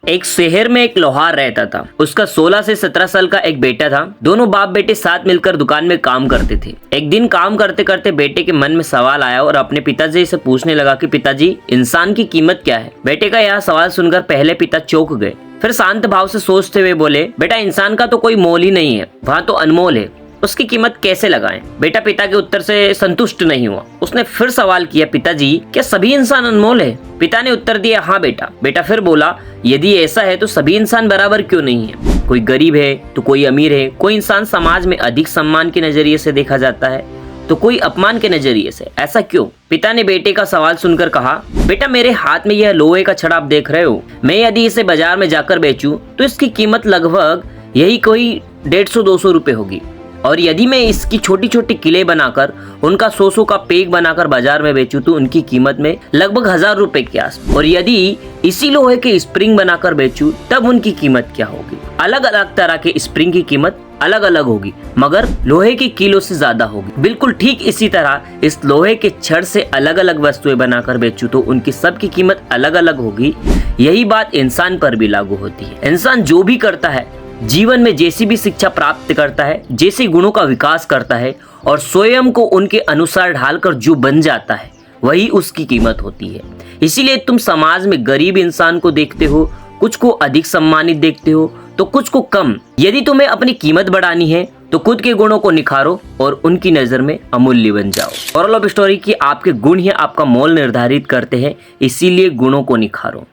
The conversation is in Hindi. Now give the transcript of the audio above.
एक शहर में एक लोहार रहता था। उसका 16 से 17 साल का एक बेटा था। दोनों बाप बेटे साथ मिलकर दुकान में काम करते थे। एक दिन काम करते करते बेटे के मन में सवाल आया और अपने पिताजी से पूछने लगा कि पिताजी, इंसान की कीमत क्या है। बेटे का यह सवाल सुनकर पहले पिता चौंक गए, फिर शांत भाव से सोचते हुए बोले, बेटा, इंसान का तो कोई मोल ही नहीं है, वहाँ तो अनमोल है, उसकी कीमत कैसे लगाएं। बेटा पिता के उत्तर से संतुष्ट नहीं हुआ। उसने फिर सवाल किया, पिताजी, क्या सभी इंसान अनमोल है। पिता ने उत्तर दिया, हाँ बेटा। बेटा फिर बोला, यदि ऐसा है तो सभी इंसान बराबर क्यों नहीं है। कोई गरीब है तो कोई अमीर है, कोई इंसान समाज में अधिक सम्मान के नजरिए से देखा जाता है तो कोई अपमान के नजरिए से, ऐसा क्यों। पिता ने बेटे का सवाल सुनकर कहा, बेटा, मेरे हाथ में यह लोहे का छड़ा आप देख रहे हो, मैं यदि इसे बाजार में जाकर बेचूं तो इसकी कीमत लगभग यही कोई 150-200 रुपए होगी, और यदि मैं इसकी छोटी छोटी किले बनाकर उनका 100 का पेग बनाकर बाजार में बेचूं तो उनकी कीमत में लगभग 1000 रुपए के आसपास, और यदि इसी लोहे के स्प्रिंग बनाकर बेचूं तब उनकी कीमत क्या होगी। अलग अलग तरह के स्प्रिंग की कीमत अलग अलग होगी, मगर लोहे की कीलो से ज्यादा होगी। बिल्कुल ठीक इसी तरह इस लोहे के छड़ से अलग अलग वस्तुएं बनाकर बेचूं तो उनकी सबकी कीमत अलग अलग होगी। यही बात इंसान पर भी लागू होती है। इंसान जो भी करता है, जीवन में जैसी भी शिक्षा प्राप्त करता है, जैसे गुणों का विकास करता है और स्वयं को उनके अनुसार ढालकर जो बन जाता है, वही उसकी कीमत होती है। इसीलिए तुम समाज में गरीब इंसान को देखते हो, कुछ को अधिक सम्मानित देखते हो तो कुछ को कम। यदि तुम्हें अपनी कीमत बढ़ानी है तो खुद के गुणों को निखारो और उनकी नजर में अमूल्य बन जाओ। मोरल ऑफ स्टोरी की आपके गुण ही आपका मोल निर्धारित करते हैं, इसीलिए गुणों को निखारो।